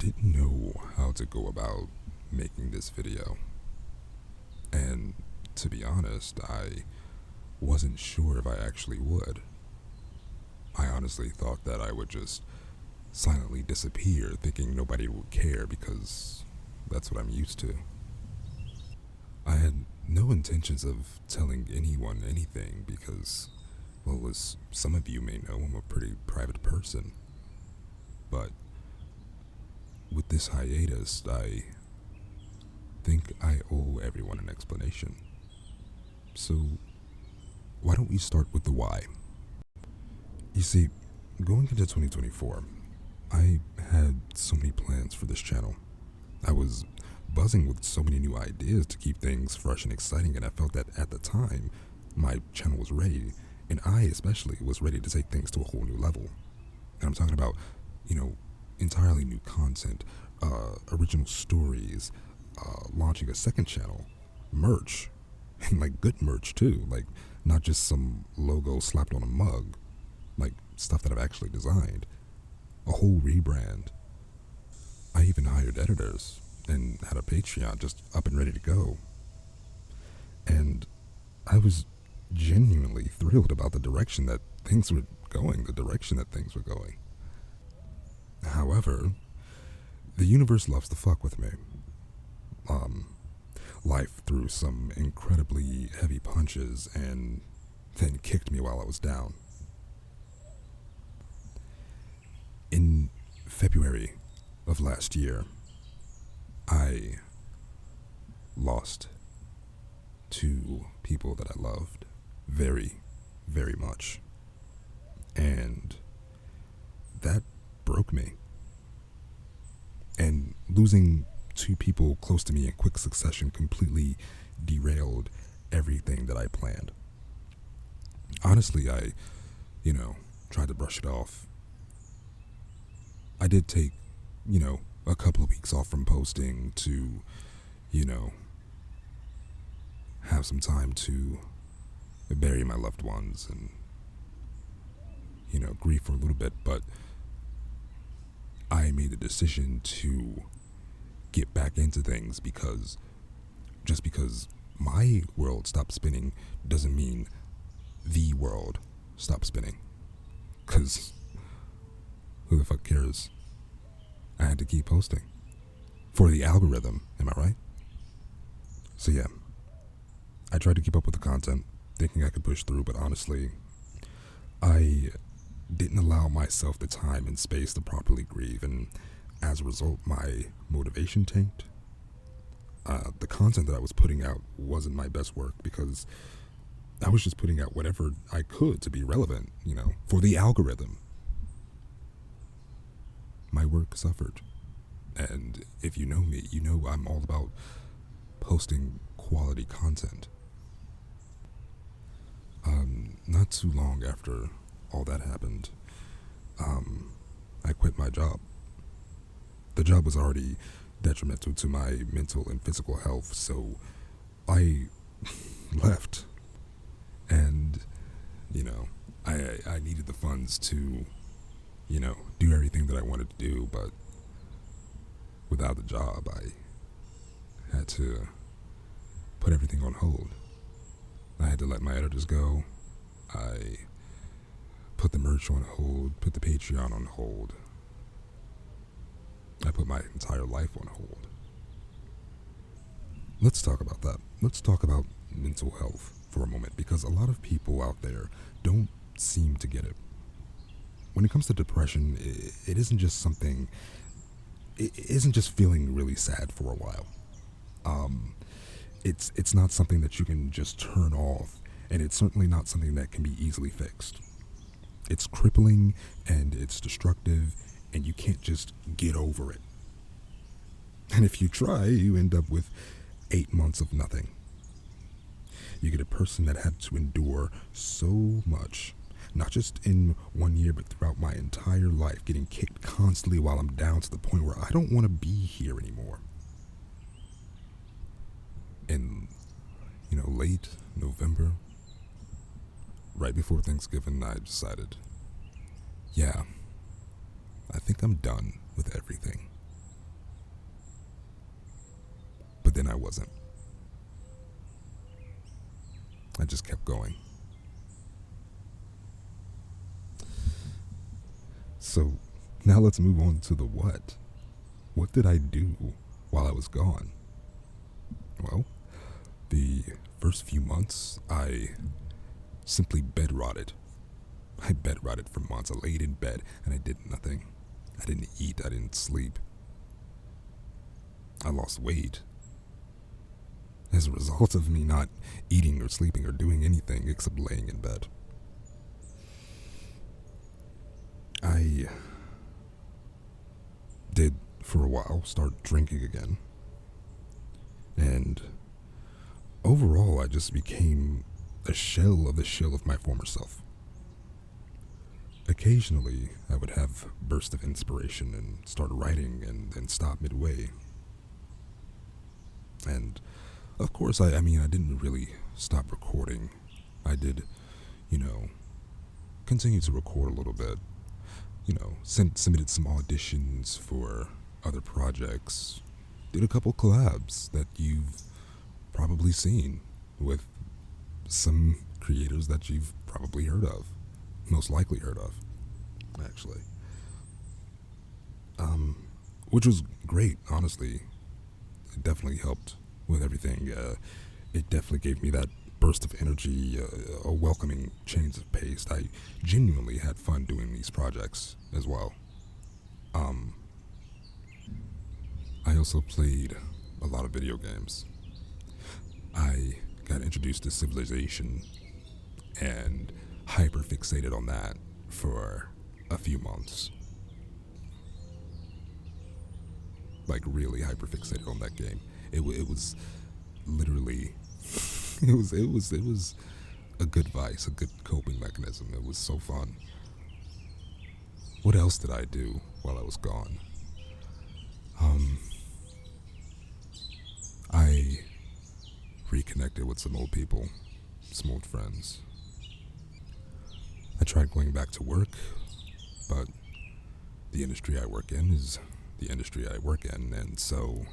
didn't know how to go about making this video. And to be honest, I wasn't sure if I actually would. I honestly thought that I would just silently disappear, thinking nobody would care because that's what I'm used to. I had no intentions of telling anyone anything because, well, as some of you may know, I'm a pretty private person. But with this hiatus, I think I owe everyone an explanation. So, why don't we start with the why? You see, going into 2024, I had so many plans for this channel. I was buzzing with so many new ideas to keep things fresh and exciting, and I felt that at the time, my channel was ready, and I especially was ready to take things to a whole new level. And I'm talking about, entirely new content, original stories, launching a second channel, merch, and like good merch too, like not just some logo slapped on a mug, like stuff that I've actually designed, a whole rebrand. I even hired editors and had a Patreon just up and ready to go. And I was genuinely thrilled about the direction that things were going. However, the universe loves to fuck with me. Life threw some incredibly heavy punches and then kicked me while I was down. In February of last year, I lost two people that I loved very, very much. And that broke me. And losing two people close to me in quick succession completely derailed everything that I planned. Honestly, I, tried to brush it off. I did take, a couple of weeks off from posting to, have some time to bury my loved ones and, grieve for a little bit, but I made the decision to get back into things because just because my world stopped spinning doesn't mean the world stopped spinning. Because who the fuck cares? I had to keep posting. For the algorithm, am I right? So yeah, I tried to keep up with the content, thinking I could push through, but honestly, I didn't allow myself the time and space to properly grieve, and as a result, my motivation tanked. The content that I was putting out wasn't my best work because I was just putting out whatever I could to be relevant, for the algorithm. My work suffered. And if you know me, you know I'm all about posting quality content. Not too long after all that happened, I quit my job. The job was already detrimental to my mental and physical health, so I left. And, I needed the funds to, do everything that I wanted to do, but without the job, I had to put everything on hold. I had to let my editors go. I put the merch on hold, put the Patreon on hold. I put my entire life on hold. Let's talk about that. Let's talk about mental health for a moment, because a lot of people out there don't seem to get it. When it comes to depression, it isn't just something, it isn't just feeling really sad for a while. It's not something that you can just turn off, and it's certainly not something that can be easily fixed. It's crippling and it's destructive, and you can't just get over it. And if you try, you end up with 8 months of nothing. You get a person that had to endure so much, not just in 1 year, but throughout my entire life, getting kicked constantly while I'm down to the point where I don't want to be here anymore. In, late November, right before Thanksgiving, I decided, yeah, I think I'm done with everything. then I wasn't. I just kept going. So now let's move on to the what. What did I do while I was gone? Well, the first few months, I simply bed rotted. I bed rotted for months. I laid in bed and I did nothing. I didn't eat. I didn't sleep. I lost weight as a result of me not eating or sleeping or doing anything except laying in bed. I did, for a while, start drinking again. And overall, I just became a shell of my former self. Occasionally, I would have bursts of inspiration and start writing and then stop midway. And of course, I didn't really stop recording. I did, continue to record a little bit. Submitted some auditions for other projects. Did a couple collabs that you've probably seen with some creators that you've probably heard of. Most likely heard of, actually. Which was great, honestly. It definitely helped with everything. It definitely gave me that burst of energy, a welcoming change of pace. I genuinely had fun doing these projects as well. I also played a lot of video games. I got introduced to Civilization and hyper fixated on that for a few months. Like really hyper fixated on that game. It was literally it was a good vice, a good coping mechanism. It was so fun. What else did I do while I was gone? I reconnected with some old people, some old friends. I tried going back to work, but the industry I work in is the industry I work in, and so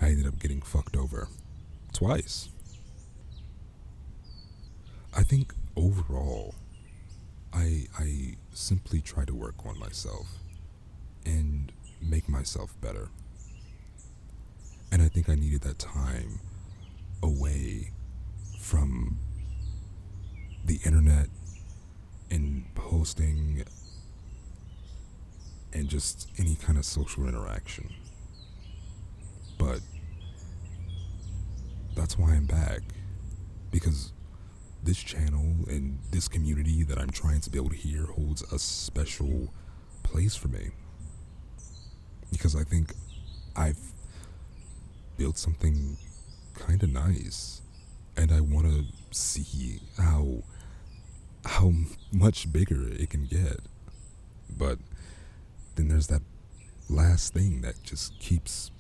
I ended up getting fucked over twice. I think overall, I simply try to work on myself and make myself better. And I think I needed that time away from the internet and posting and just any kind of social interaction. But that's why I'm back, because this channel and this community that I'm trying to build here holds a special place for me, because I think I've built something kind of nice, and I want to see how much bigger it can get. But then there's that last thing that just keeps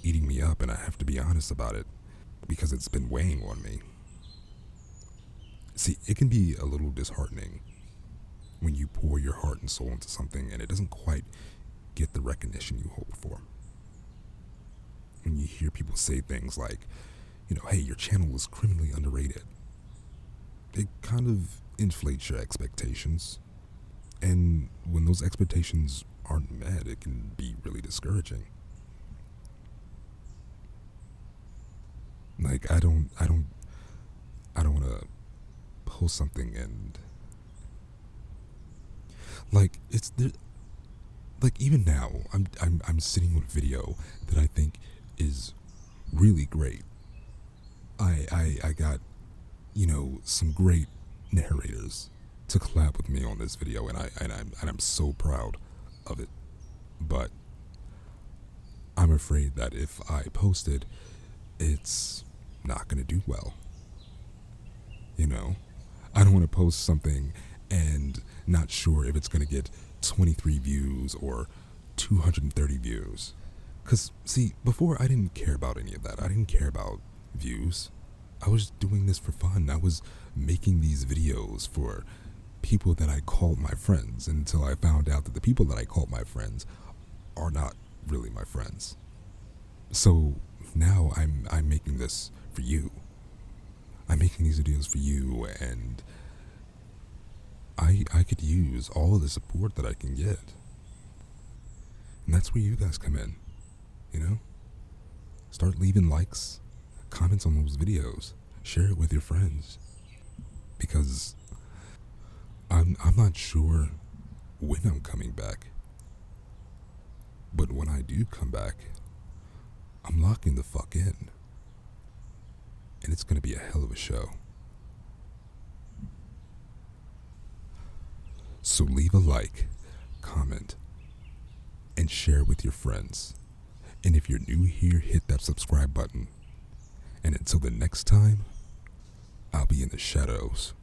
eating me up, and I have to be honest about it because it's been weighing on me. See, it can be a little disheartening when you pour your heart and soul into something and it doesn't quite get the recognition you hope for. When you hear people say things like, hey, your channel is criminally underrated, it kind of inflates your expectations. And when those expectations aren't met, it can be really discouraging. Like, I don't want to post something and like it's there. Like even now, I'm sitting with a video that I think is really great. I got some great narrators to collab with me on this video, and I'm so proud of it. But I'm afraid that if I post it, it's not gonna do well. I don't want to post something and not sure if it's gonna get 23 views or 230 views. Cause see, before I didn't care about any of that. I didn't care about views. I was doing this for fun. I was making these videos for people that I called my friends, until I found out that the people that I called my friends are not really my friends. So now I'm making this for you. I'm making these videos for you, and I could use all of the support that I can get. And that's where you guys come in, you know? Start leaving likes, comments on those videos. Share it with your friends. Because I'm not sure when I'm coming back. But when I do come back, I'm locking the fuck in. And it's gonna be a hell of a show. So leave a like, comment, and share with your friends. And if you're new here, hit that subscribe button. And until the next time, I'll be in the shadows.